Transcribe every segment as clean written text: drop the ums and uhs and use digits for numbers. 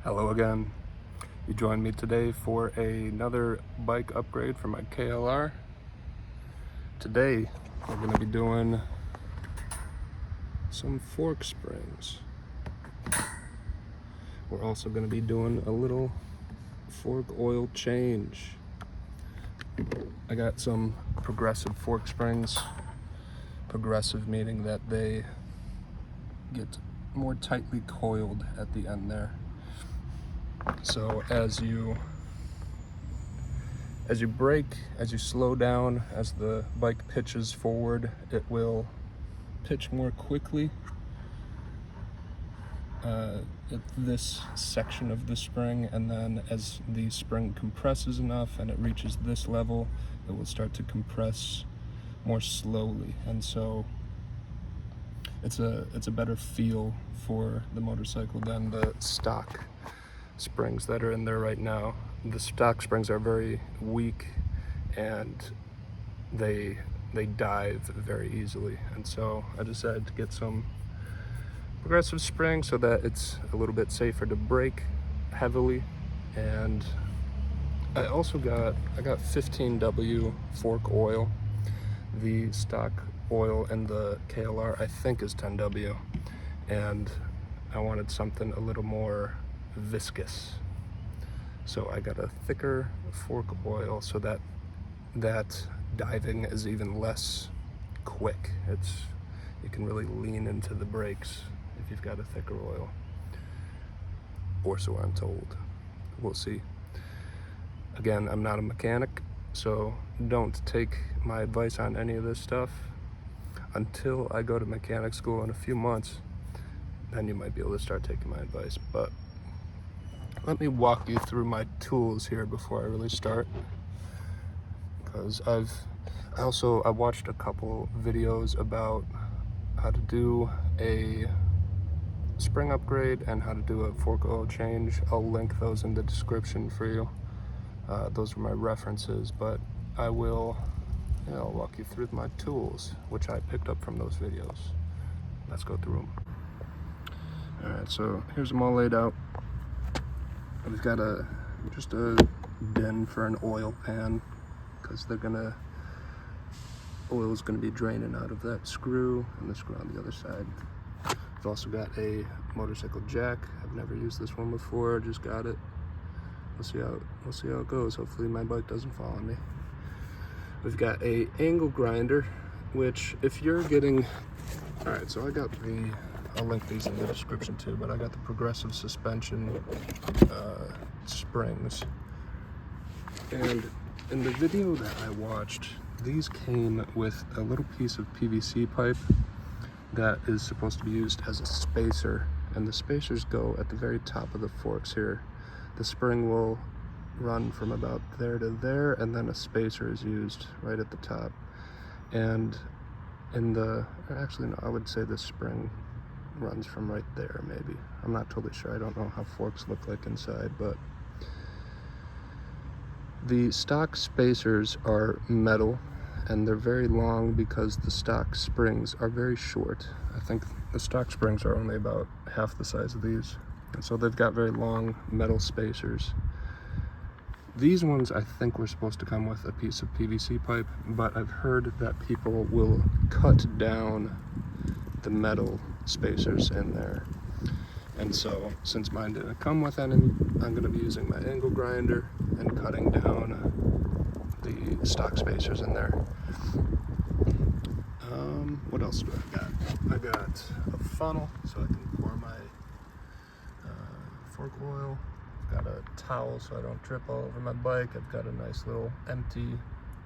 Hello again. You joined me today for another bike upgrade for my KLR. Today we're going to be doing some fork springs. We're also going to be doing a little fork oil change. I got some progressive fork springs. Progressive meaning that they get more tightly coiled at the end there. So as you brake, as you slow down, as the bike pitches forward, it will pitch more quickly at this section of the spring, and then as the spring compresses enough and it reaches this level, it will start to compress more slowly, and so it's a better feel for the motorcycle than the stock springs that are in there right now. The stock springs are very weak and they dive very easily, and so I decided to get some progressive springs so that it's a little bit safer to brake heavily. And I got 15W fork oil. The stock oil in the KLR I think is 10W, and I wanted something a little more viscous, so I got a thicker fork oil so that diving is even less quick. You can really lean into the brakes if you've got a thicker oil, or so I'm told. We'll see. Again, I'm not a mechanic, so don't take my advice on any of this stuff until I go to mechanic school in a few months. Then you might be able to start taking my advice. But let me walk you through my tools here before I really start, because I watched a couple videos about how to do a spring upgrade and how to do a fork oil change. I'll link those in the description for you. Those are my references, but I'll walk you through my tools, which I picked up from those videos. Let's go through them. All right, so here's them all laid out. We've got just a bin for an oil pan, because oil is gonna be draining out of that screw and the screw on the other side. I've also got a motorcycle jack. I've never used this one before, just got it. We'll see how it goes. Hopefully my bike doesn't fall on me. We've got a angle grinder, which if you're getting, all right, so I'll link these in the description too, but I got the progressive suspension springs. And in the video that I watched, these came with a little piece of PVC pipe that is supposed to be used as a spacer, and the spacers go at the very top of the forks here. The spring will run from about there to there, and then a spacer is used right at the top. And actually no, I would say the spring runs from right there, maybe. I'm not totally sure. I don't know how forks look like inside, but the stock spacers are metal, and they're very long because the stock springs are very short. I think the stock springs are only about half the size of these, and so they've got very long metal spacers. These ones I think were supposed to come with a piece of PVC pipe, but I've heard that people will cut down the metal spacers in there. And so since mine didn't come with any, I'm going to be using my angle grinder and cutting down the stock spacers in there. What else do I got? I got a funnel so I can pour my fork oil. I've got a towel so I don't trip all over my bike. I've got a nice little empty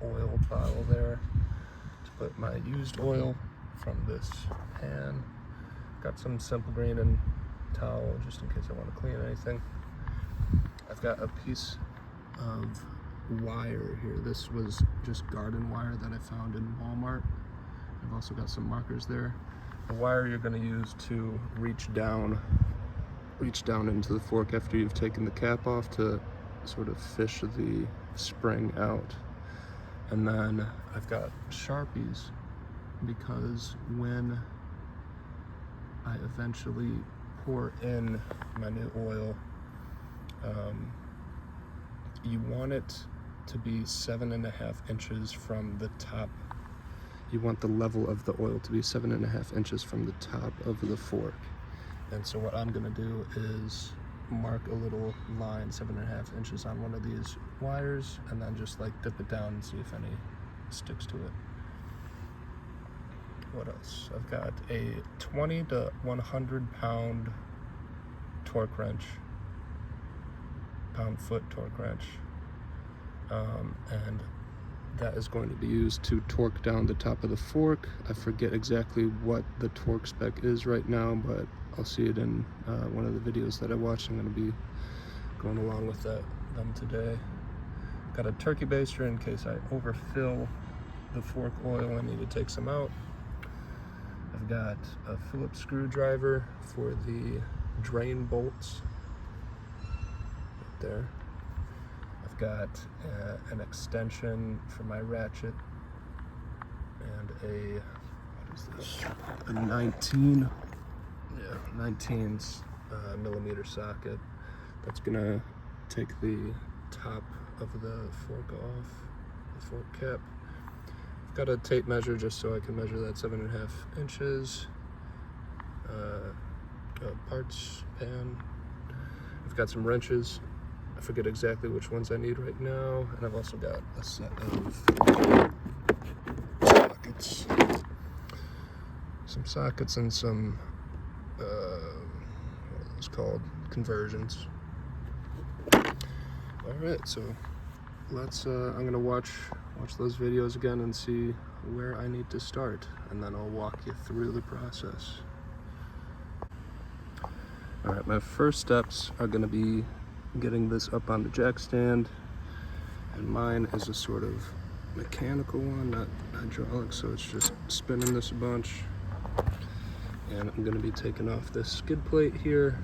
oil bottle there to put my used oil from this pan. Got some Simple Green and towel just in case I want to clean anything. I've got a piece of wire here. This was just garden wire that I found in Walmart. I've also got some markers there. The wire you're going to use to reach down into the fork after you've taken the cap off to sort of fish the spring out. And then I've got Sharpies, because when I eventually pour in my new oil, You want it to be 7.5 inches from the top. You want the level of the oil to be 7.5 inches from the top of the fork. And so what I'm gonna do is mark a little line 7.5 inches on one of these wires, and then just like dip it down and see if any sticks to it. What else? I've got a 20 to 100 pound torque wrench, pound-foot torque wrench, and that is going to be used to torque down the top of the fork. I forget exactly what the torque spec is right now, but I'll see it in one of the videos that I watched. I'm going to be going along with them today. Got a turkey baster in case I overfill the fork oil and need to take some out. I've got a Phillips screwdriver for the drain bolts right there. I've got an extension for my ratchet and what is this? A 19 millimeter socket that's gonna take the top of the fork off, the fork cap. I've got a tape measure just so I can measure that 7.5 inches. A parts pan. I've got some wrenches. I forget exactly which ones I need right now. And I've also got a set of sockets. Some sockets and some, what are those called? Conversions. Alright, so let's, I'm gonna watch those videos again and see where I need to start, and then I'll walk you through the process. Alright, my first steps are gonna be getting this up on the jack stand, and mine is a sort of mechanical one, not hydraulic, so it's just spinning this a bunch. And I'm gonna be taking off this skid plate here.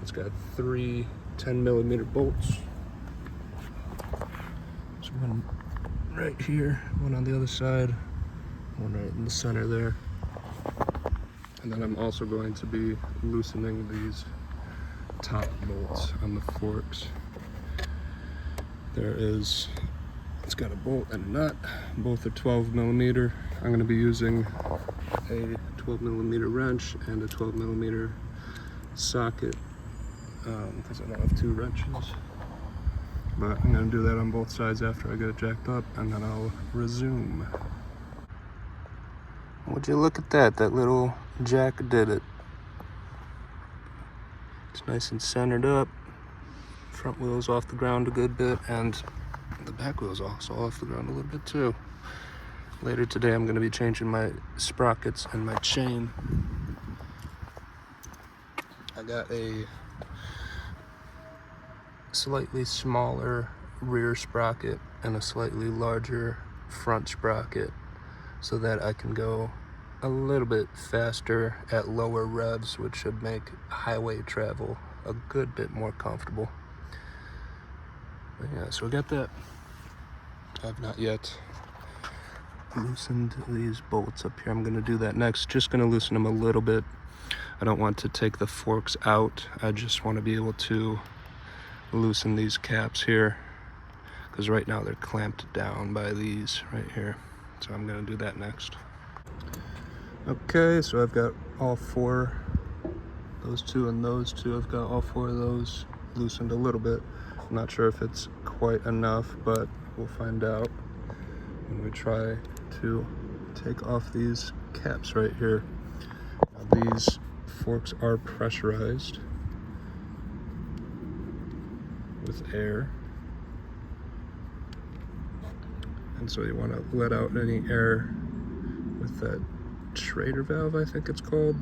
It's got 3 10mm bolts. So one right here, one on the other side, one right in the center there. And then I'm also going to be loosening these top bolts on the forks. It's got a bolt and a nut. Both are 12mm. I'm going to be using a 12mm wrench and a 12mm socket because I don't have 2 wrenches. But I'm going to do that on both sides after I get it jacked up, and then I'll resume. Would you look at that? That little jack did it. It's nice and centered up. Front wheel's off the ground a good bit, and the back wheel's also off the ground a little bit too. Later today I'm going to be changing my sprockets and my chain. I got a slightly smaller rear sprocket and a slightly larger front sprocket so that I can go a little bit faster at lower revs, which should make highway travel a good bit more comfortable. But yeah, so we got that. I've not yet loosened these bolts up here. I'm going to do that next. Just going to loosen them a little bit. I don't want to take the forks out. I just want to be able to loosen these caps here, because right now they're clamped down by these right here. So I'm going to do that next. Okay, so I've got all 4, those 2 and those 2. I've got all 4 of those loosened a little bit. I'm not sure if it's quite enough, but we'll find out when we try to take off these caps right here. Now, these forks are pressurized with air, and so you want to let out any air with that Schrader valve, I think it's called.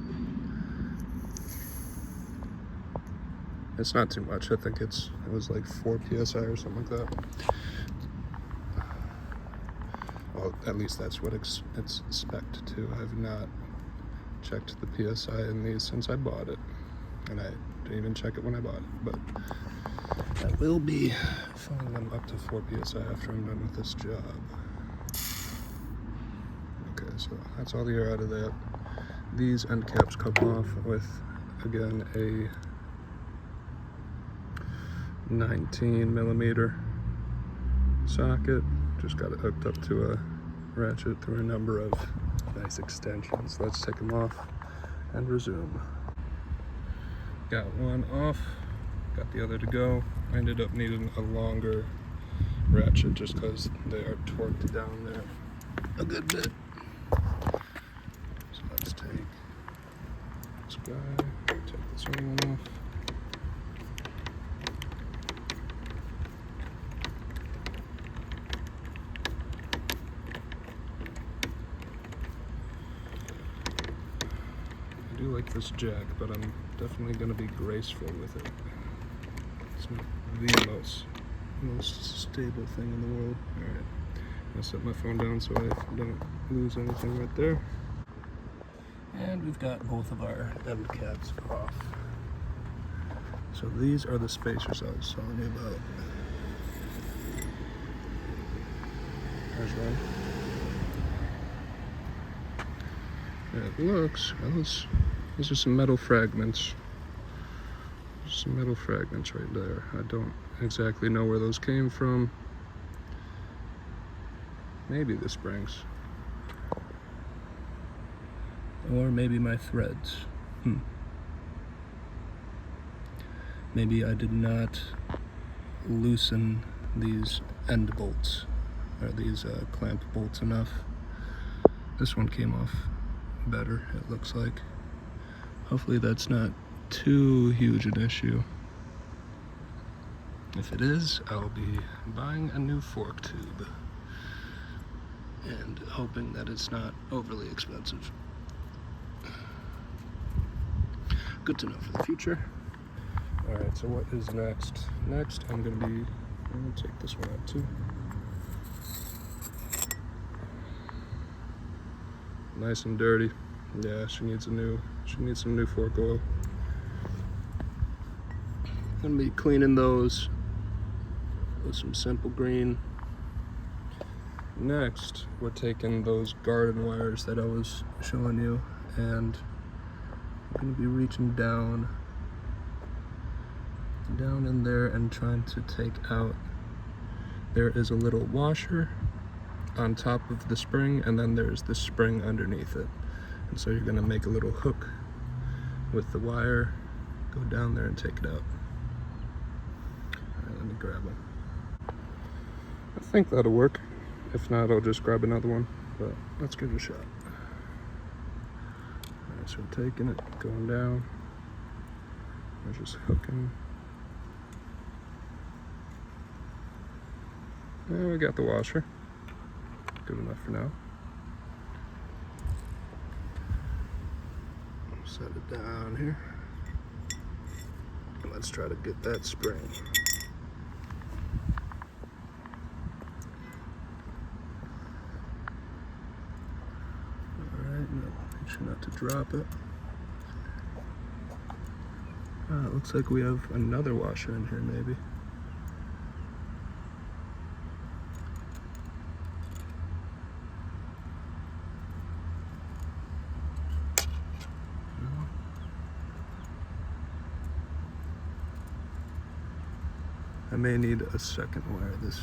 It's not too much. I think it was like 4 psi or something like that. Well, at least that's what it's spec'd to. I've not checked the psi in these since I bought it, and I didn't even check it when I bought it, but I will be filling them up to 4 psi after I'm done with this job. Okay, so that's all the air out of that. These end caps come off with, again, a 19mm socket. Just got it hooked up to a ratchet through a number of nice extensions. Let's take them off and resume. Got one off, got the other to go. I ended up needing a longer ratchet just because they are torqued down there a good bit. So let's take this guy, take this other one off. I do like this jack, but I'm definitely going to be graceful with it. It's not the most stable thing in the world. Alright, I'm going to set my phone down so I don't lose anything right there. And we've got both of our end caps off. So these are the spacers I was telling you about. There's one. It looks, these are some metal fragments. There's some metal fragments right there. I don't exactly know where those came from. Maybe the springs. Or maybe my threads. Maybe I did not loosen these end bolts, or these clamp bolts enough. This one came off better, it looks like. Hopefully that's not too huge an issue. If it is, I'll be buying a new fork tube and hoping that it's not overly expensive. Good to know for the future. Alright, so what is next? Next, I'm gonna take this one out too. Nice and dirty. Yeah, she needs some new fork oil. Gonna be cleaning those with some simple green. Next, we're taking those garden wires that I was showing you, and I'm gonna be reaching down in there and trying to take out. There is a little washer on top of the spring, and then there's the spring underneath it. And so you're gonna make a little hook with the wire, go down there and take it out. Alright, let me grab one. I think that'll work. If not, I'll just grab another one, but let's give it a shot. Alright, so I'm taking it, going down. We're just hooking. And we got the washer. Good enough for now. Set it down here. And let's try to get that spring. Alright, now make sure not to drop it. It looks like we have another washer in here maybe. I may need a second wire. This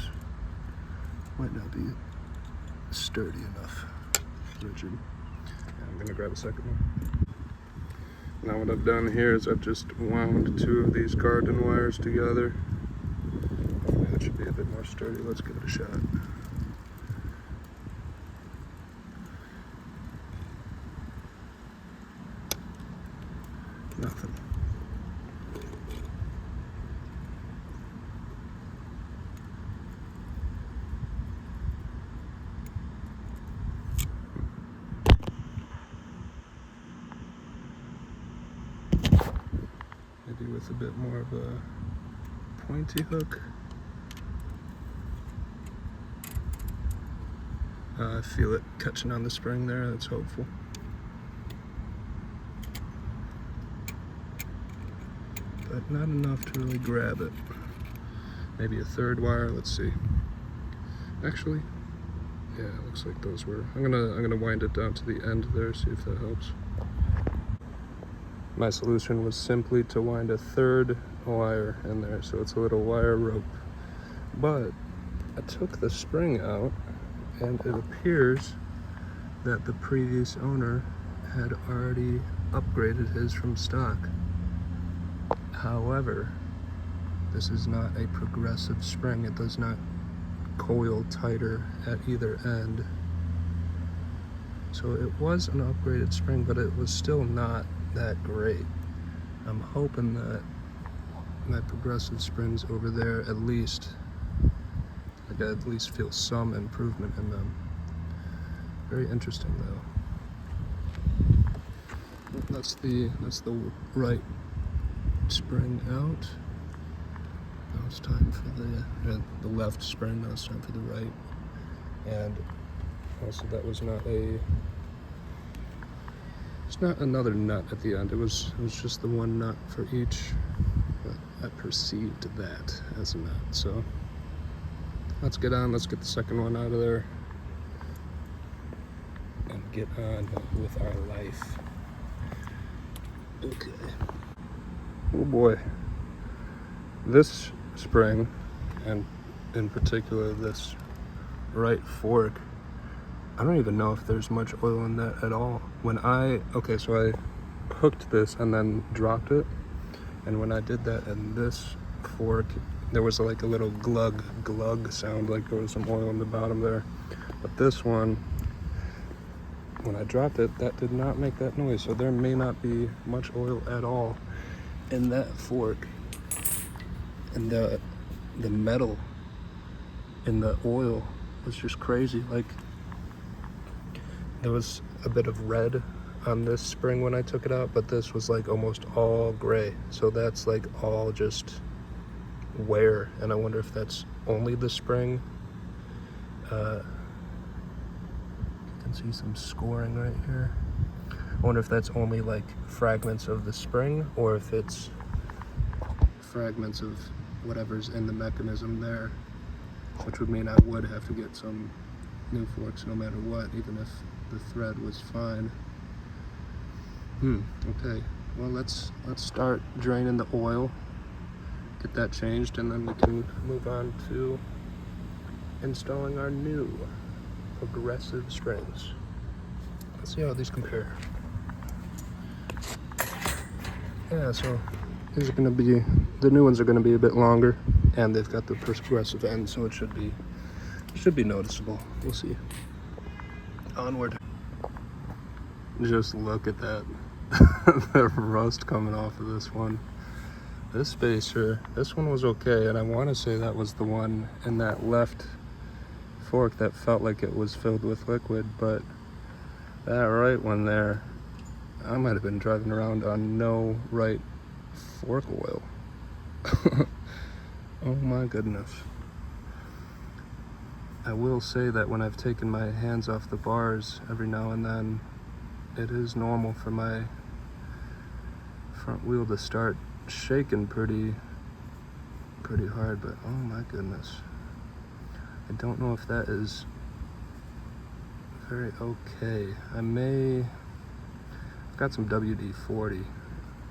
might not be sturdy enough. Rigid. Yeah, I'm gonna grab a second one. Now what I've done here is I've just wound two of these garden wires together. Hopefully that should be a bit more sturdy. Let's give it a shot. Nothing. Maybe with a bit more of a pointy hook. I feel it catching on the spring there, that's hopeful. But not enough to really grab it. Maybe a third wire, let's see. Actually, yeah, it looks like those were. I'm gonna wind it down to the end there, see if that helps. my solution was simply to wind a third wire in there, so it's a little wire rope. But I took the spring out, and it appears that the previous owner had already upgraded his from stock. However, this is not a progressive spring. It does not coil tighter at either end. So it was an upgraded spring, but it was still not that great. I'm hoping that my progressive springs over there at least, like I at least feel some improvement in them. Very interesting though. That's the right spring out. Now it's time for the left spring. Now it's time for the right. And also that was not it's not another nut at the end. It was just the one nut for each. But I perceived that as a nut. So let's get the second one out of there and get on with our life. Okay. Oh boy. This spring, and in particular this right fork, I don't even know if there's much oil in that at all. So I hooked this and then dropped it, and when I did that in this fork, there was like a little glug sound, like there was some oil in the bottom there. But this one, when I dropped it, that did not make that noise, so there may not be much oil at all in that fork. And the metal in the oil was just crazy. Like, there was a bit of red on this spring when I took it out, but this was like almost all gray. So that's like all just wear, and I wonder if that's only the spring. You can see some scoring right here. I wonder if that's only like fragments of the spring, or if it's fragments of whatever's in the mechanism there, which would mean I would have to get some new forks no matter what, even if the thread was fine. Okay, well let's start draining the oil, get that changed, and then we can move on to installing our new progressive springs. Let's see how these compare. Yeah, so these are going to be, the new ones are going to be a bit longer, and they've got the progressive end, so it should be noticeable. We'll see. Onward. Just look at that. The rust coming off of this one. This spacer, this one was okay, and I want to say that was the one in that left fork that felt like it was filled with liquid, but that right one there, I might have been driving around on no right fork oil. Oh my goodness. I will say that when I've taken my hands off the bars every now and then, it is normal for my front wheel to start shaking pretty hard, but oh my goodness. I don't know if that is very okay. I've got some WD-40.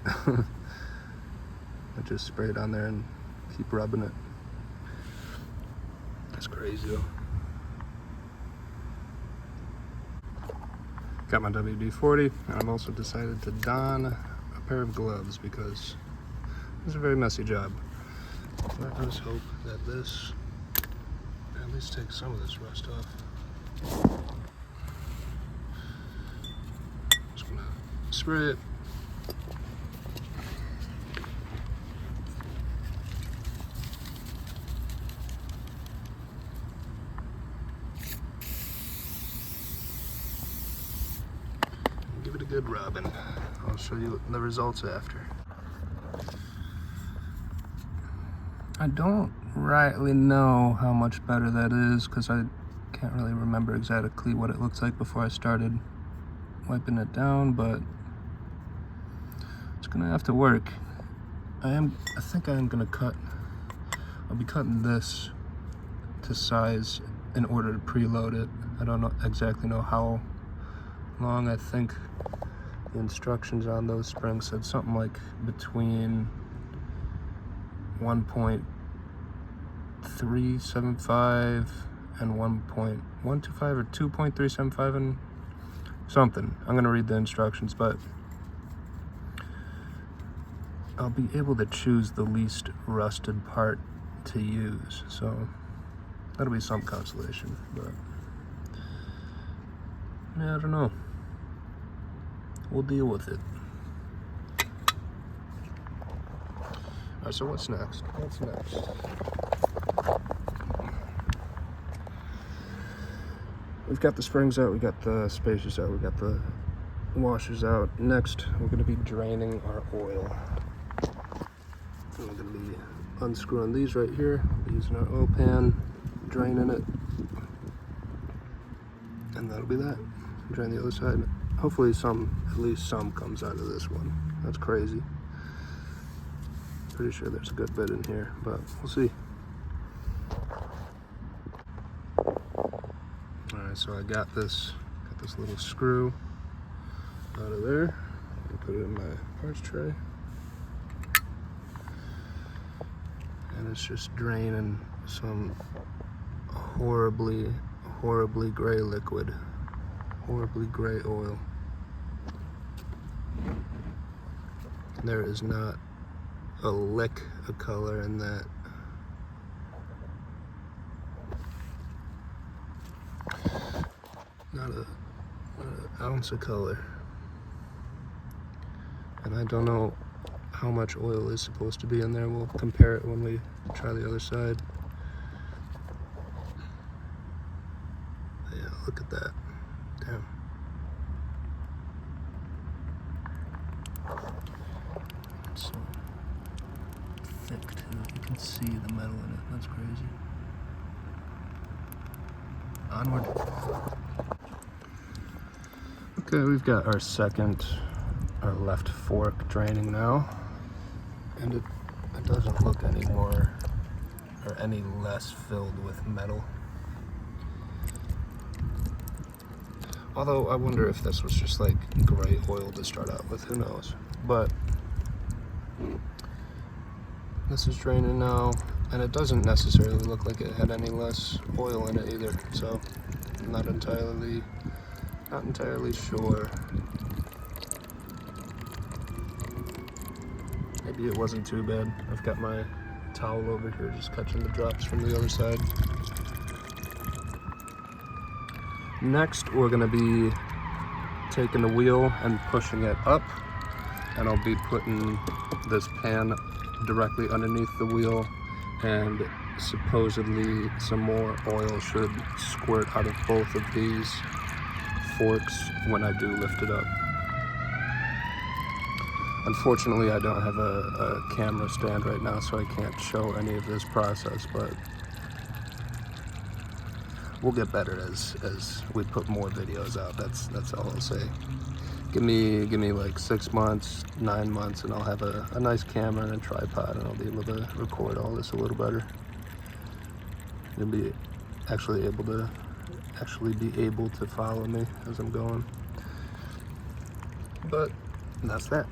I just spray it on there and keep rubbing it. That's crazy though. Got my WD-40, and I've also decided to don a pair of gloves because it's a very messy job. Let us hope that this at least takes some of this rust off. Just gonna spray it. Give it a good rubbing. I'll show you the results after. I don't rightly know how much better that is because I can't really remember exactly what it looks like before I started wiping it down, but it's gonna have to work. I think I am gonna I'll be cutting this to size in order to preload it. I don't exactly know how long. I think The instructions on those springs said something like between 1.375 and 1.125 or 2.375 and something. I'm gonna read the instructions, but I'll be able to choose the least rusted part to use, so that'll be some consolation, but yeah, I don't know. We'll deal with it. Alright, so what's next? What's next? We've got the springs out, we got the spacers out, we got the washers out. Next, we're going to be draining our oil. And we're going to be unscrewing these right here, we'll be using our oil pan, draining it, and that'll be that. Drain the other side. Hopefully at least some comes out of this one. That's crazy. Pretty sure there's a good bit in here, but we'll see. Alright, so I got this little screw out of there. I put it in my parts tray. And it's just draining some horribly gray liquid. Horribly gray oil. There is not a lick of color in that. Not an ounce of color. And I don't know how much oil is supposed to be in there. We'll compare it when we try the other side. Yeah, look at that. Damn. It's so thick too. You can see the metal in it. That's crazy. Onward. Okay, we've got our left fork draining now, and it doesn't look any more or any less filled with metal. Although I wonder if this was just like gray oil to start out with, who knows. But this is draining now, and it doesn't necessarily look like it had any less oil in it either, so I'm not entirely sure. Maybe it wasn't too bad. I've got my towel over here just catching the drops from the other side. Next, we're going to be taking the wheel and pushing it up, and I'll be putting this pan directly underneath the wheel, and supposedly some more oil should squirt out of both of these forks when I do lift it up. Unfortunately, I don't have a camera stand right now, so I can't show any of this process, but we'll get better as we put more videos out. That's all I'll say. Give me like 6 months, 9 months, and I'll have a nice camera and a tripod, and I'll be able to record all this a little better. You'll be actually able to follow me as I'm going. But that's that.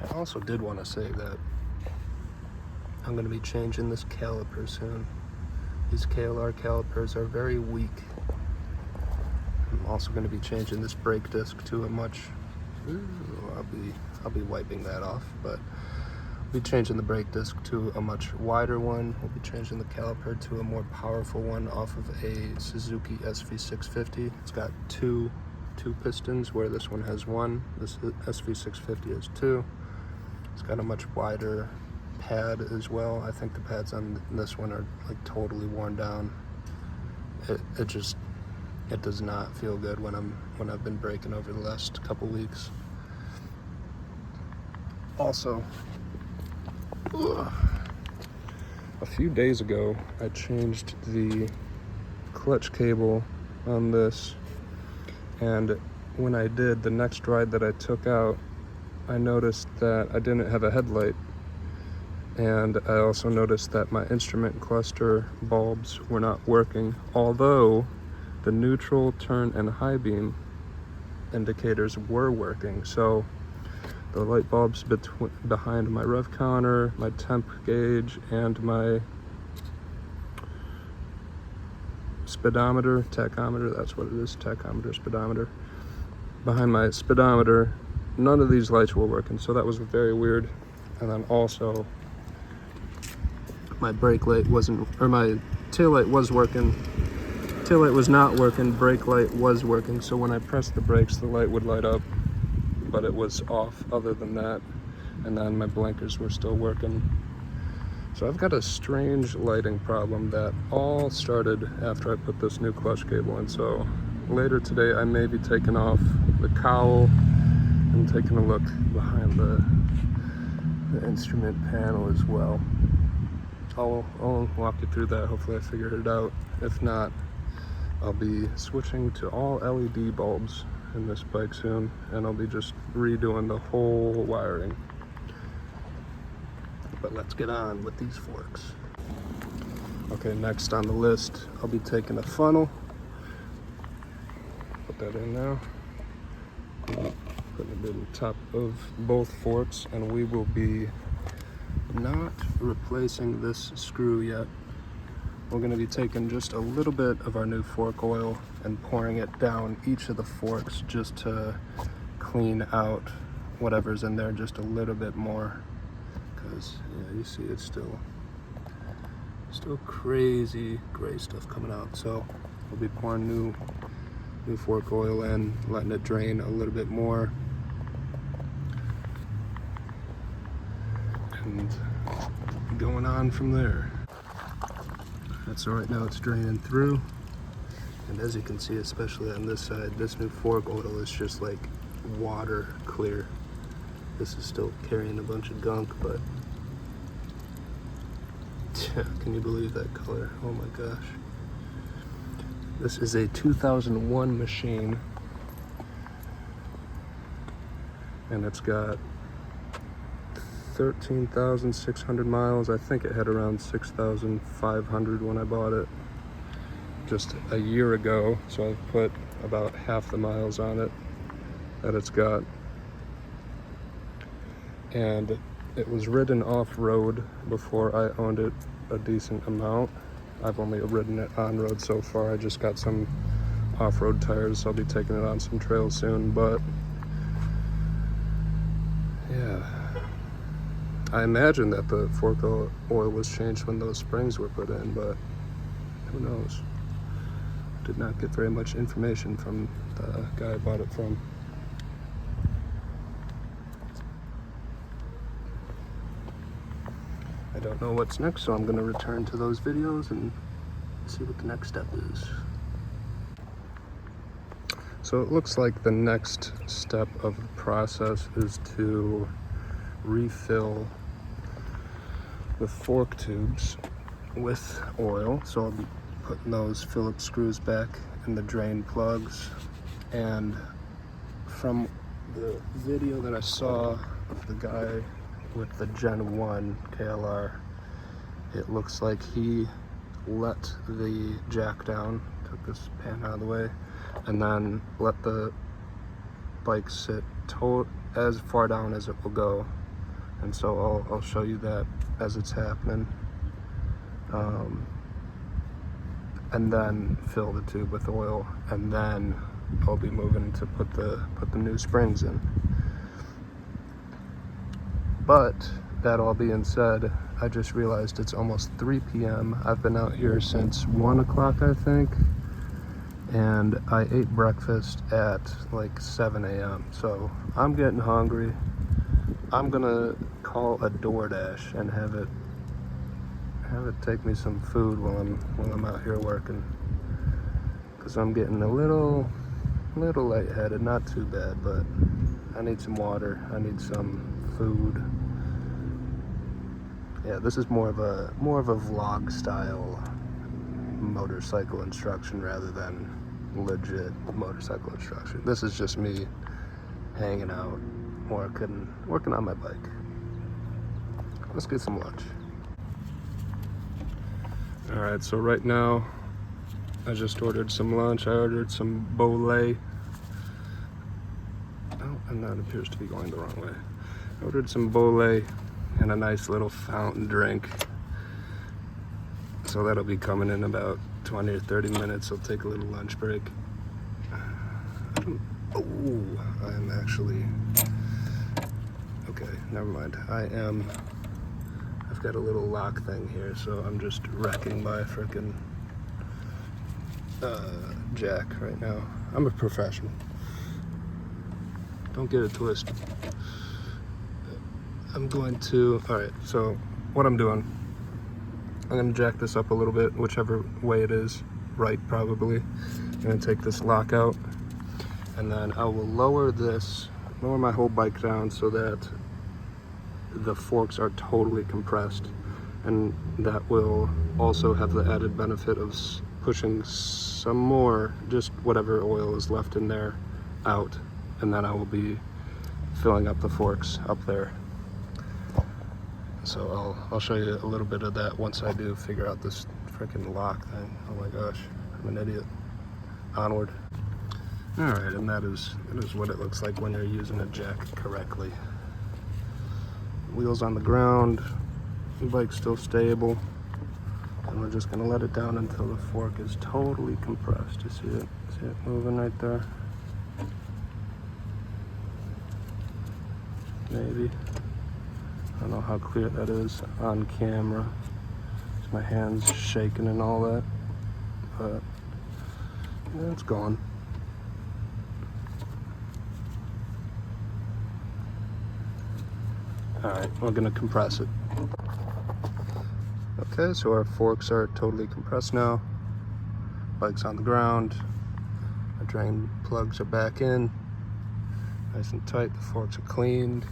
I also did want to say that I'm going to be changing this caliper soon. These KLR calipers are very weak. I'm also going to be changing this brake disc to a much, I'll be wiping that off, but I'll be changing the brake disc to a much wider one. We'll be changing the caliper to a more powerful one off of a Suzuki SV650. It's got two pistons where this one has one. This SV650 has two. It's got a much wider pad as well. I think the pads on this one are like totally worn down. It does not feel good when I've been braking over the last couple weeks. Also, a few days ago I changed the clutch cable on this, and when I did the next ride that I took out, I noticed that I didn't have a headlight, and I also noticed that my instrument cluster bulbs were not working, although the neutral, turn, and high beam indicators were working. So the light bulbs behind my rev counter, my temp gauge, and my speedometer, tachometer, that's what it is, tachometer, speedometer. Behind my speedometer, none of these lights were working, so that was very weird. And then also, my brake light wasn't, or my tail light was working. Tail light was not working, brake light was working, so when I pressed the brakes, the light would light up, but it was off other than that. And then my blinkers were still working. So I've got a strange lighting problem that all started after I put this new clutch cable in. So later today, I may be taking off the cowl and taking a look behind the instrument panel as well. I'll walk you through that. Hopefully I figured it out. If not, I'll be switching to all LED bulbs in this bike soon, and I'll be just redoing the whole wiring. But let's get on with these forks. Okay, next on the list, I'll be taking a funnel. Put that in now. Putting it in the top of both forks, and we will be not replacing this screw yet. We're going to be taking just a little bit of our new fork oil and pouring it down each of the forks just to clean out whatever's in there just a little bit more. Because yeah, you see it's still crazy gray stuff coming out. So we'll be pouring new fork oil in, letting it drain a little bit more, and going on from there. So right now it's draining through, and as you can see, especially on this side, this new fork oil is just like water clear. This is still carrying a bunch of gunk, but can you believe that color? Oh my gosh. This is a 2001 machine, and it's got 13,600 miles. I think it had around 6,500 when I bought it just a year ago, so I've put about half the miles on it that it's got. And it was ridden off-road before I owned it a decent amount. I've only ridden it on-road so far. I just got some off-road tires, so I'll be taking it on some trails soon, but yeah. I imagine that the fork oil was changed when those springs were put in, but who knows? Did not get very much information from the guy I bought it from. I don't know what's next, so I'm going to return to those videos and see what the next step is. So it looks like the next step of the process is to refill the fork tubes with oil. So I'll be putting those Phillips screws back in the drain plugs. And from the video that I saw of the guy with the Gen-1 KLR, it looks like he let the jack down, took this pan out of the way, and then let the bike sit as far down as it will go. And so I'll show you that as it's happening, and then fill the tube with oil, and then I'll be moving to put the new springs in. But that all being said, I just realized it's almost 3 p.m. I've been out here since 1 o'clock, I think, and I ate breakfast at like 7 a.m. So I'm getting hungry. I'm gonna call a DoorDash and have it take me some food while I'm out here working, because I'm getting a little lightheaded. Not too bad, but I need some water. I need some food. Yeah, this is more of a vlog style motorcycle instruction rather than legit motorcycle instruction. This is just me hanging out, working on my bike. Let's get some lunch. All right, so right now I just ordered some lunch. I ordered some bole and that appears to be going the wrong way. I ordered some bole and a nice little fountain drink. So that'll be coming in about 20 or 30 minutes. I'll take a little lunch break. I'm actually, okay, never mind. I've got a little lock thing here, so I'm just wrecking my frickin' jack right now. I'm a professional. Don't get it twisted. I'm going to, all right, so what I'm doing, I'm gonna jack this up a little bit, whichever way it is, right probably. I'm gonna take this lock out, and then I will lower my whole bike down so that the forks are totally compressed. And that will also have the added benefit of pushing some more, just whatever oil is left in there, out. And then I will be filling up the forks up there. So I'll show you a little bit of that once I do figure out this freaking lock thing. Oh my gosh, I'm an idiot. Onward. All right, and that is what it looks like when you're using a jack correctly. Wheels on the ground, the bike's still stable, and we're just gonna let it down until the fork is totally compressed. You see it? See it moving right there? Maybe. I don't know how clear that is on camera. My hand's shaking and all that, but yeah, it's gone. All right, we're gonna compress it. Okay, so our forks are totally compressed now. Bike's on the ground. Our drain plugs are back in. Nice and tight, the forks are cleaned.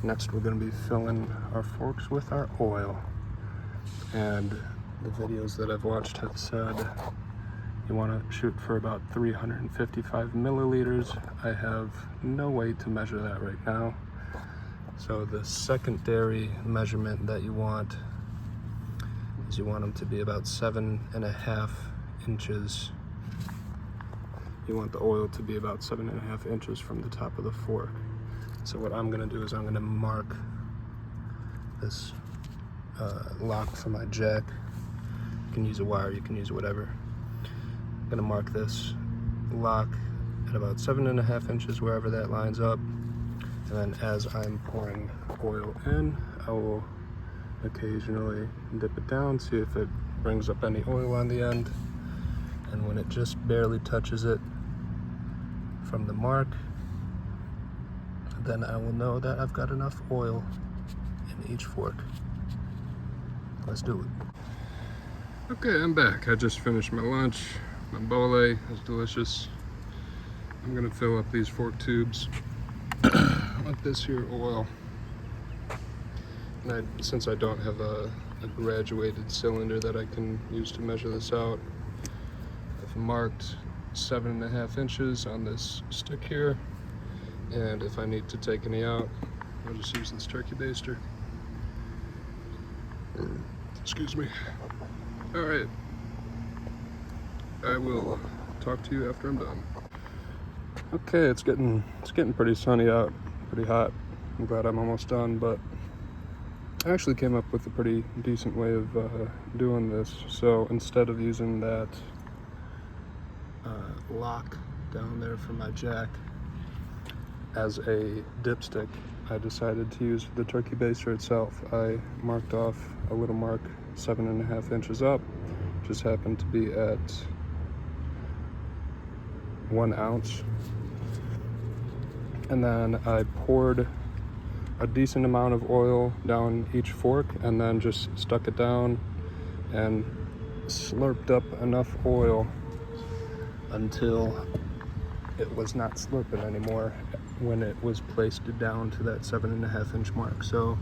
Next, we're gonna be filling our forks with our oil. And the videos that I've watched have said you wanna shoot for about 355 milliliters. I have no way to measure that right now. So the secondary measurement that you want is you want them to be about 7.5 inches. You want the oil to be about 7.5 inches from the top of the fork. So what I'm gonna do is I'm gonna mark this lock for my jack. You can use a wire, you can use whatever. I'm gonna mark this lock at about 7.5 inches, wherever that lines up. And then as I'm pouring oil in, I will occasionally dip it down, see if it brings up any oil on the end. And when it just barely touches it from the mark, then I will know that I've got enough oil in each fork. Let's do it. Okay, I'm back. I just finished my lunch. My bole is delicious. I'm gonna fill up these fork tubes with this here oil. And since I don't have a graduated cylinder that I can use to measure this out, I've marked 7.5 inches on this stick here. And if I need to take any out, I'll just use this turkey baster. Excuse me. All right. I will talk to you after I'm done. Okay, it's getting pretty sunny out, pretty hot. I'm glad I'm almost done, but I actually came up with a pretty decent way of doing this. So instead of using that lock down there for my jack as a dipstick, I decided to use the turkey baster itself. I marked off a little mark 7.5 inches up, just happened to be at 1 ounce. And then I poured a decent amount of oil down each fork and then just stuck it down and slurped up enough oil until it was not slurping anymore when it was placed down to that 7.5 inch mark. So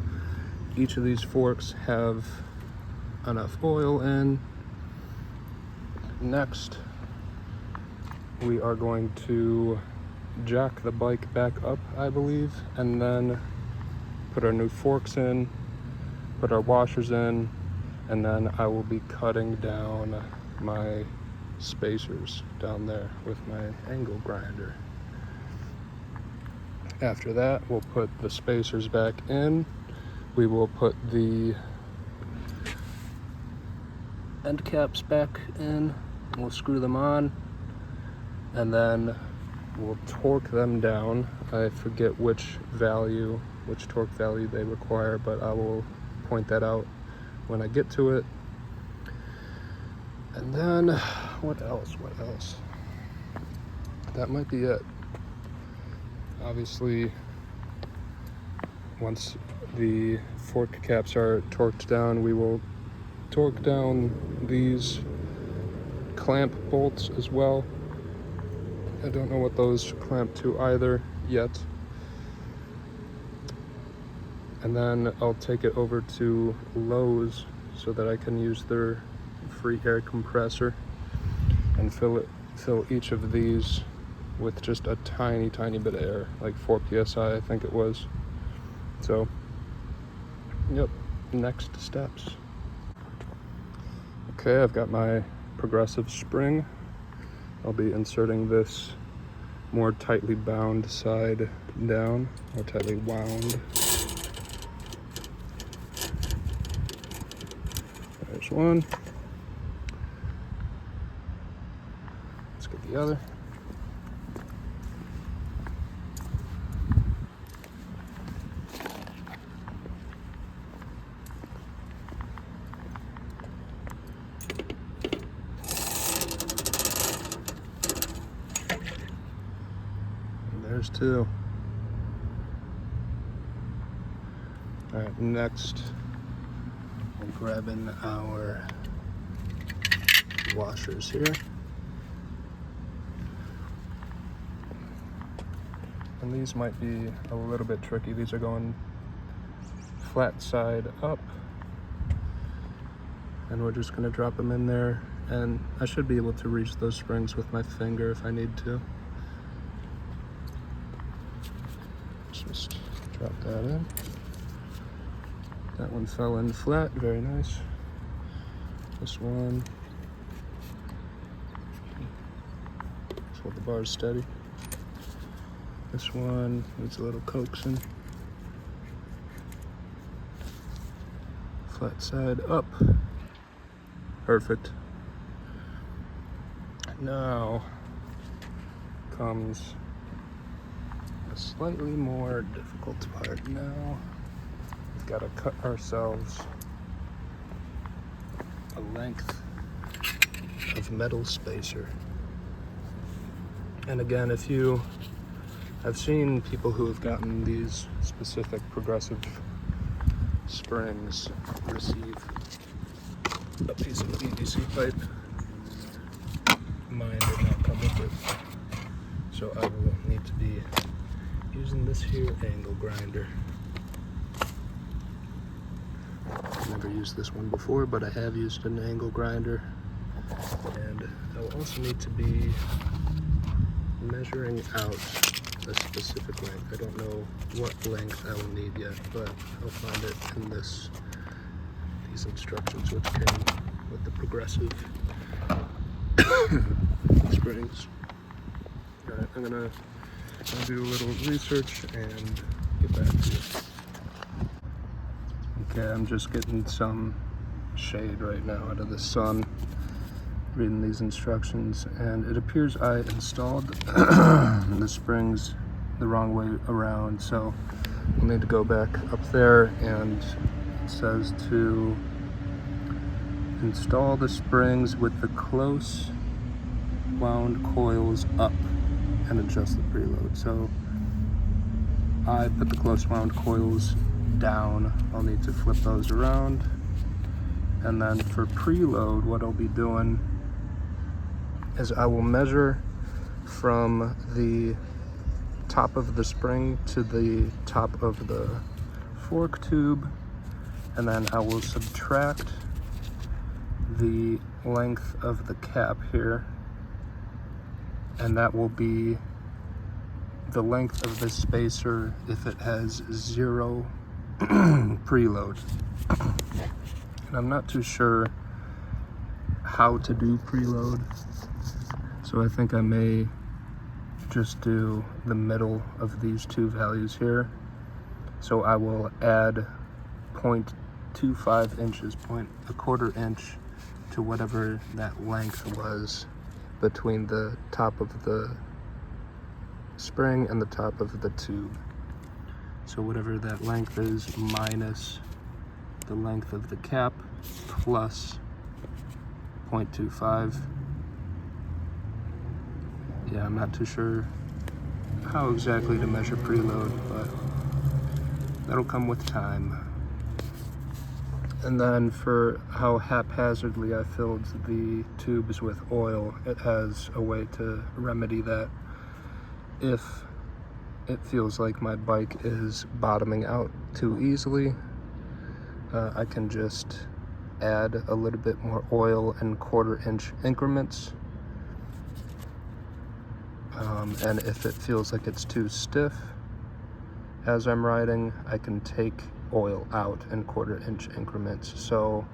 each of these forks have enough oil in. Next, we are going to jack the bike back up, I believe, and then put our new forks in, put our washers in, and then I will be cutting down my spacers down there with my angle grinder. After that, we'll put the spacers back in. We will put the end caps back in. We'll screw them on, and then we'll torque them down. I forget which torque value they require, but I will point that out when I get to it. And then, what else? That might be it. Obviously, once the fork caps are torqued down, we will torque down these clamp bolts as well. I don't know what those clamp to either yet. And then I'll take it over to Lowe's so that I can use their free air compressor and fill each of these with just a tiny bit of air, like 4 psi I think it was. So, yep, next steps. Okay, I've got my progressive spring. I'll be inserting this more tightly bound side down, more tightly wound. There's one. Let's get the other. There's two. All right, next we're grabbing our washers here. And these might be a little bit tricky. These are going flat side up. And we're just gonna drop them in there. And I should be able to reach those springs with my finger if I need to. Just drop that in. That one fell in flat, very nice. This one, just hold the bars steady. This one needs a little coaxing. Flat side up. Perfect. Now comes a slightly more difficult part. Now we've got to cut ourselves a length of metal spacer. And again, I've seen people who have gotten these specific progressive springs receive a piece of PVC pipe. Mine did not come with it, so I will need to be using this here angle grinder. I've never used this one before, but I have used an angle grinder, and I will also need to be measuring out a specific length. I don't know what length I will need yet, but I'll find it in these instructions, which came with the progressive springs. Alright, I'm gonna do a little research and get back to you. Okay, I'm just getting some shade right now out of the sun, reading these instructions, and it appears I installed the springs the wrong way around, so we'll need to go back up there, and it says to install the springs with the close wound coils up and adjust the preload. So I put the close wound coils down. I'll need to flip those around, and then for preload, what I'll be doing is I will measure from the top of the spring to the top of the fork tube, and then I will subtract the length of the cap here, and that will be the length of the spacer if it has 0 preload. And I'm not too sure how to do preload, so I think I may just do the middle of these two values here. So I will add 0.25 inches, a quarter inch, to whatever that length was between the top of the spring and the top of the tube. So whatever that length is minus the length of the cap plus 0.25. Yeah, I'm not too sure how exactly to measure preload, but that'll come with time. And then for how haphazardly I filled the tubes with oil, it has a way to remedy that. If it feels like my bike is bottoming out too easily, I can just add a little bit more oil in quarter-inch increments. And if it feels like it's too stiff as I'm riding, I can take oil out in quarter-inch increments. So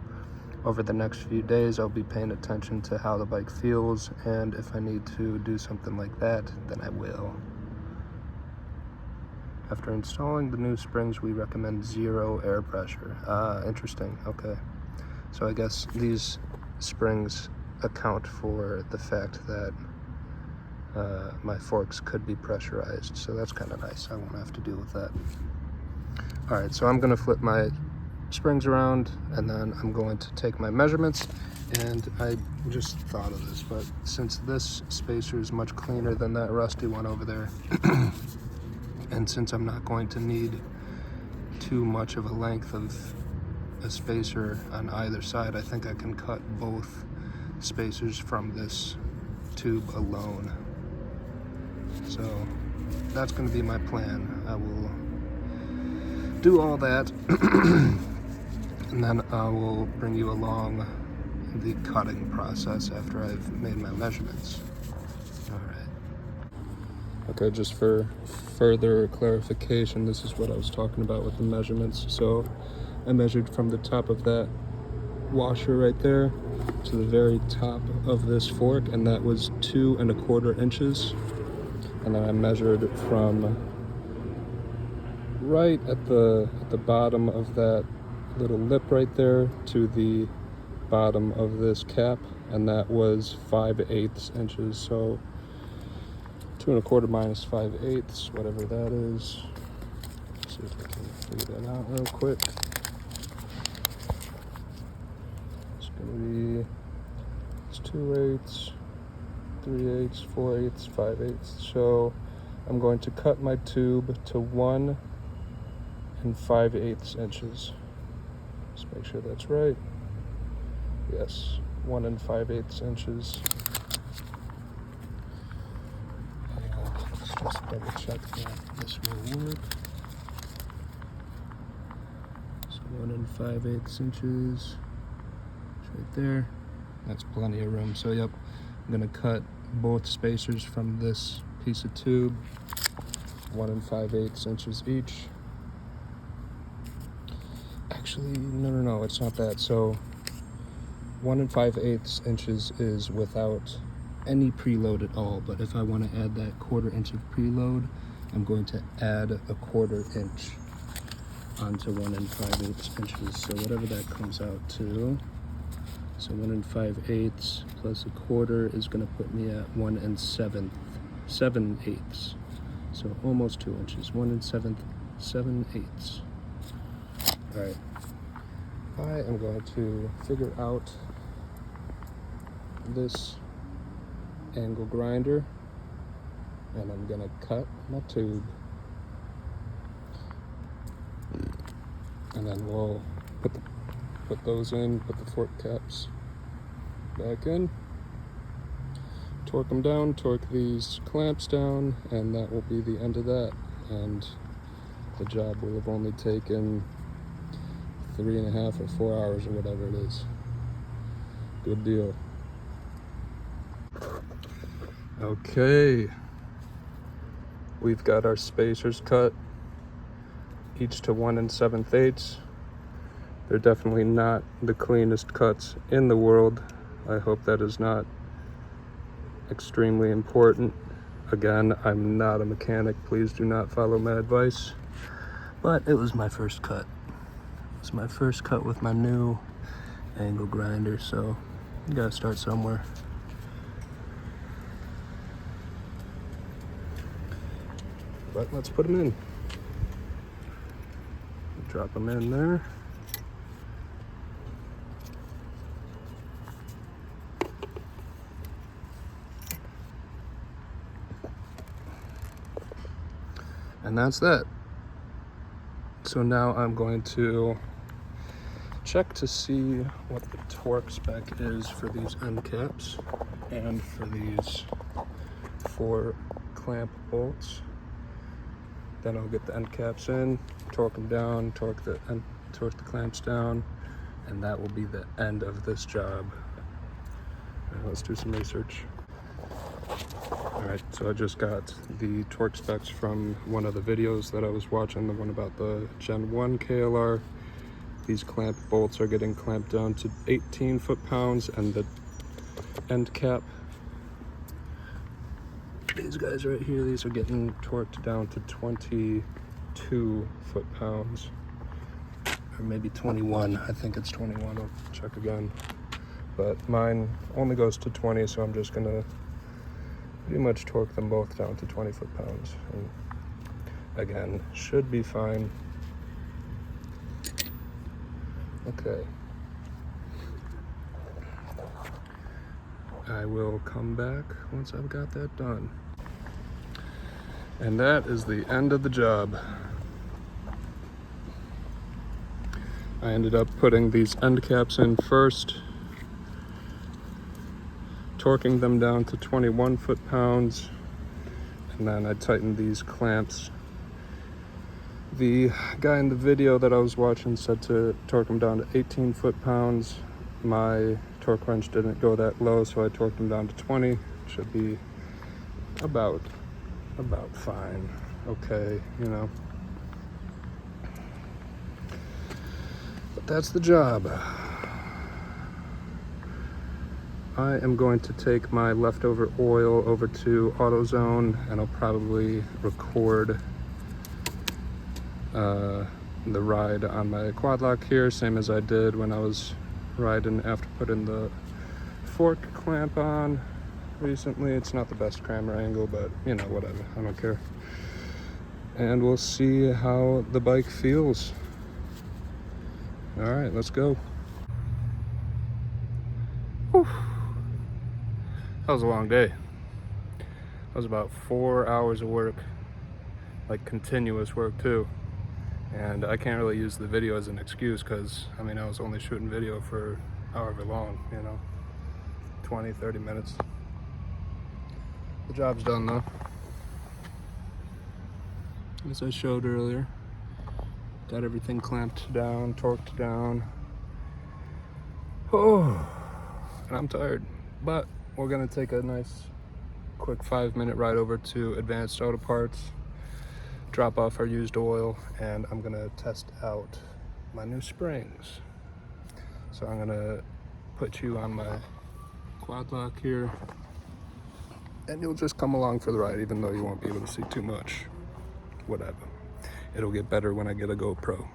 over the next few days, I'll be paying attention to how the bike feels, and if I need to do something like that, then I will. After installing the new springs, we recommend 0 air pressure. Interesting, okay. So I guess these springs account for the fact that my forks could be pressurized, so that's kind of nice. I won't have to deal with that. All right, so I'm gonna flip my springs around, and then I'm going to take my measurements. And I just thought of this, but since this spacer is much cleaner than that rusty one over there, and since I'm not going to need too much of a length of a spacer on either side, I think I can cut both spacers from this tube alone. So that's going to be my plan. I will do all that and then I will bring you along the cutting process after I've made my measurements. All right. Okay, just for further clarification, this is what I was talking about with the measurements. So I measured from the top of that washer right there to the very top of this fork, and that was 2 1/4 inches. And then I measured from right at the bottom of that little lip right there to the bottom of this cap, and that was 5/8 inches. So 2 1/4 minus 5/8, whatever that is. Let's see if I can figure that out real quick. It's gonna be, it's 2/8, 3/8, 4/8, 5/8. So I'm going to cut my tube to 1 5/8 inches. Just make sure that's right. Yes, 1 5/8 inches. Let's just double check that this will work. So 1 5/8 inches. It's right there. That's plenty of room. So yep, I'm gonna cut both spacers from this piece of tube 1 5/8 inches each. Actually, no, it's not that. So 1 5/8 inches is without any preload at all, but if I want to add that 1/4 inch of preload, I'm going to add a 1/4 inch onto 1 5/8 inches. So whatever that comes out to. So 1 5/8 plus a 1/4 is going to put me at 1 7/8. So almost 2 inches. 1 7/8. All right. I am going to figure out this angle grinder, and I'm going to cut my tube, and then we'll put those in, put the fork caps back in, torque them down, torque these clamps down, and that will be the end of that. And the job will have only taken 3.5 or 4 hours or whatever it is. Good deal. Okay, we've got our spacers cut, each to 1 7/8. They're definitely not the cleanest cuts in the world. I hope that is not extremely important. Again, I'm not a mechanic. Please do not follow my advice. But it was my first cut. It was my first cut with my new angle grinder, so you gotta start somewhere. But let's put them in. Drop them in there. And that's that. So now I'm going to check to see what the torque spec is for these end caps and for these 4 clamp bolts. Then I'll get the end caps in, torque them down, torque the clamps down, and that will be the end of this job. All right, let's do some research. All right, so I just got the torque specs from one of the videos that I was watching, the one about the Gen-1 KLR. These clamp bolts are getting clamped down to 18 foot-pounds, and the end cap, these guys right here, these are getting torqued down to 22 foot-pounds, or maybe 21. I think it's 21. I'll check again. But mine only goes to 20, so I'm just gonna pretty much torque them both down to 20 foot-pounds. And again, should be fine. Okay. I will come back once I've got that done. And that is the end of the job. I ended up putting these end caps in first, torquing them down to 21 foot-pounds, and then I tightened these clamps. The guy in the video that I was watching said to torque them down to 18 foot-pounds. My torque wrench didn't go that low, so I torqued them down to 20. Should be about fine. Okay, you know. But that's the job. I am going to take my leftover oil over to AutoZone, and I'll probably record the ride on my quad lock here, same as I did when I was riding after putting the fork clamp on recently. It's not the best camera angle, but you know, whatever, I don't care. And we'll see how the bike feels. All right, let's go. Whew. That was a long day. That was about 4 hours of work, like continuous work too. And I can't really use the video as an excuse, because I mean, I was only shooting video for however long, you know, 20, 30 minutes. The job's done though, as I showed earlier. Got everything clamped down, torqued down. Oh, and I'm tired, but we're gonna take a nice quick 5-minute ride over to Advanced Auto Parts, drop off our used oil, and I'm gonna test out my new springs. So I'm gonna put you on my quad lock here, and you'll just come along for the ride, even though you won't be able to see too much. Whatever. It'll get better when I get a GoPro.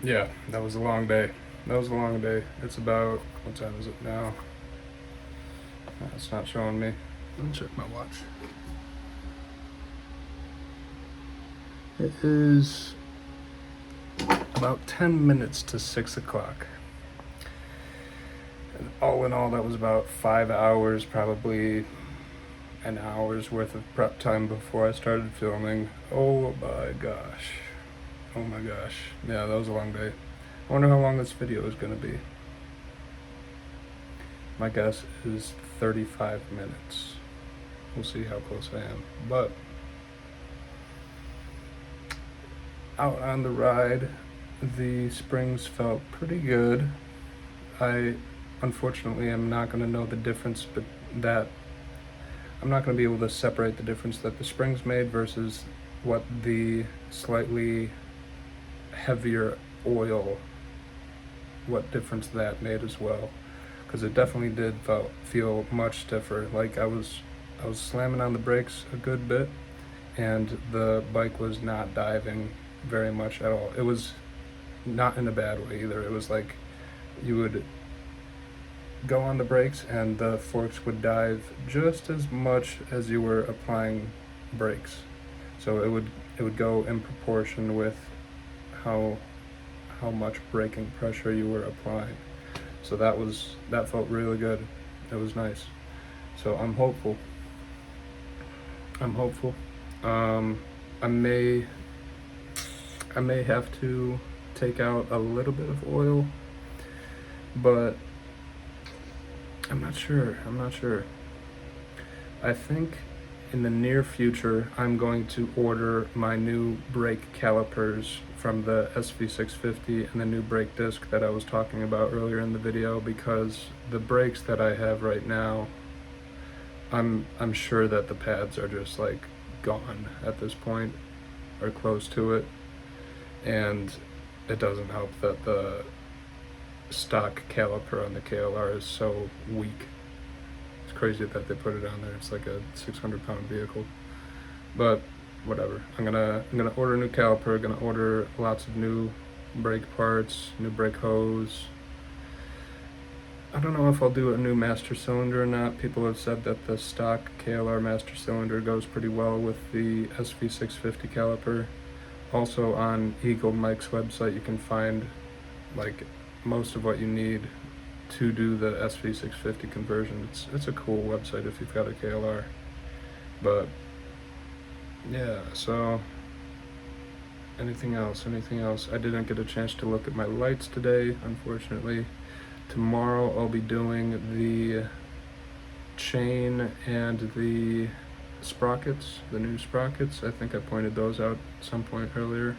yeah, that was a long day. That was a long day. It's about, what time is it now? It's not showing me. Let me check my watch. It is about 10 minutes to 6 o'clock. And all in all, that was about 5 hours, probably an hour's worth of prep time before I started filming. Oh my gosh. Oh my gosh. Yeah, that was a long day. I wonder how long this video is going to be. My guess is 35 minutes. We'll see how close I am. But out on the ride, the springs felt pretty good. I unfortunately am not going to know the difference, but that I'm not going to be able to separate the difference that the springs made versus what the slightly heavier oil, what difference that made as well, because it definitely did feel much stiffer. Like I was slamming on the brakes a good bit, and the bike was not diving very much at all. It was not in a bad way either. It was like you would go on the brakes and the forks would dive just as much as you were applying brakes. So it would go in proportion with how much braking pressure you were applying. So that felt really good. It was nice. So I'm hopeful. I may have to take out a little bit of oil, but I'm not sure. I think in the near future, I'm going to order my new brake calipers from the SV650 and the new brake disc that I was talking about earlier in the video, because the brakes that I have right now, I'm sure that the pads are just like gone at this point, or close to it, and it doesn't help that the stock caliper on the KLR is so weak. It's crazy that they put it on there. It's like a 600-pound vehicle, but whatever. I'm gonna order a new caliper. Gonna order lots of new brake parts, new brake hose. I don't know if I'll do a new master cylinder or not. People have said that the stock KLR master cylinder goes pretty well with the SV650 caliper. Also on Eagle Mike's website, you can find like most of what you need to do the SV650 conversion. It's a cool website if you've got a KLR. But yeah, so anything else? I didn't get a chance to look at my lights today, unfortunately. Tomorrow I'll be doing the chain and the sprockets, the new sprockets. I think I pointed those out at some point earlier.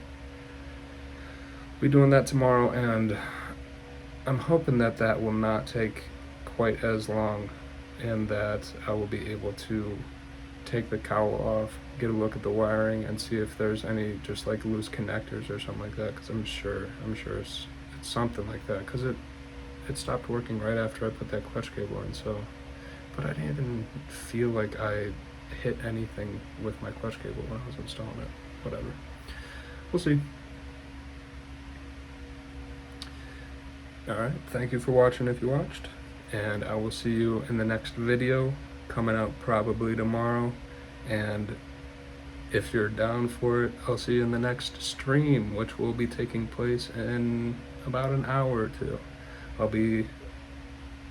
Be doing that tomorrow, and I'm hoping that that will not take quite as long, and that I will be able to take the cowl off, get a look at the wiring, and see if there's any just like loose connectors or something like that, because I'm sure it's something like that, because it stopped working right after I put that clutch cable in. So, but I didn't even feel like I hit anything with my clutch cable when I was installing it. Whatever, we'll see. Alright, thank you for watching if you watched, and I will see you in the next video, coming out probably tomorrow. And if you're down for it, I'll see you in the next stream, which will be taking place in about an hour or two. I'll be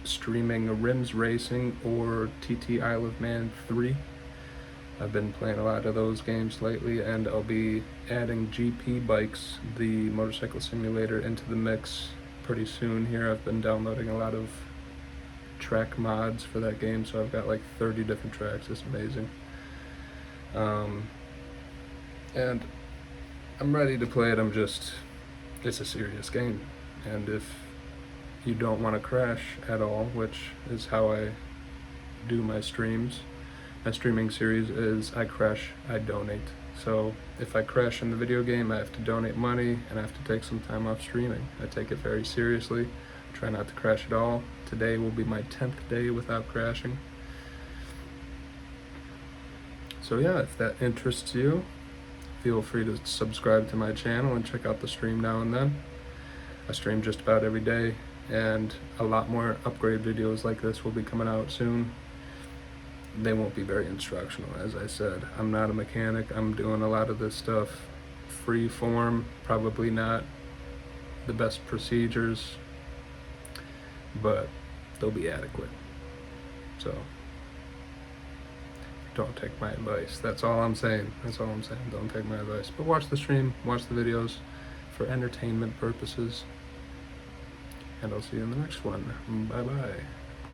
streaming Rims Racing or TT Isle of Man 3. I've been playing a lot of those games lately, and I'll be adding GP Bikes, the motorcycle simulator, into the mix pretty soon here. I've been downloading a lot of track mods for that game, so I've got like 30 different tracks. It's amazing. And I'm ready to play it. It's a serious game, and if you don't want to crash at all, which is how I do my streams, my streaming series is I crash, I donate. So if I crash in the video game, I have to donate money, and I have to take some time off streaming. I take it very seriously. I try not to crash at all. Today will be my 10th day without crashing. So yeah, if that interests you, feel free to subscribe to my channel and check out the stream now and then. I stream just about every day, and a lot more upgrade videos like this will be coming out soon. They won't be very instructional, as I said. I'm not a mechanic. I'm doing a lot of this stuff free form, probably not the best procedures, but they'll be adequate. So don't take my advice. That's all I'm saying. Don't take my advice. But watch the stream, watch the videos for entertainment purposes. And I'll see you in the next one. Bye-bye.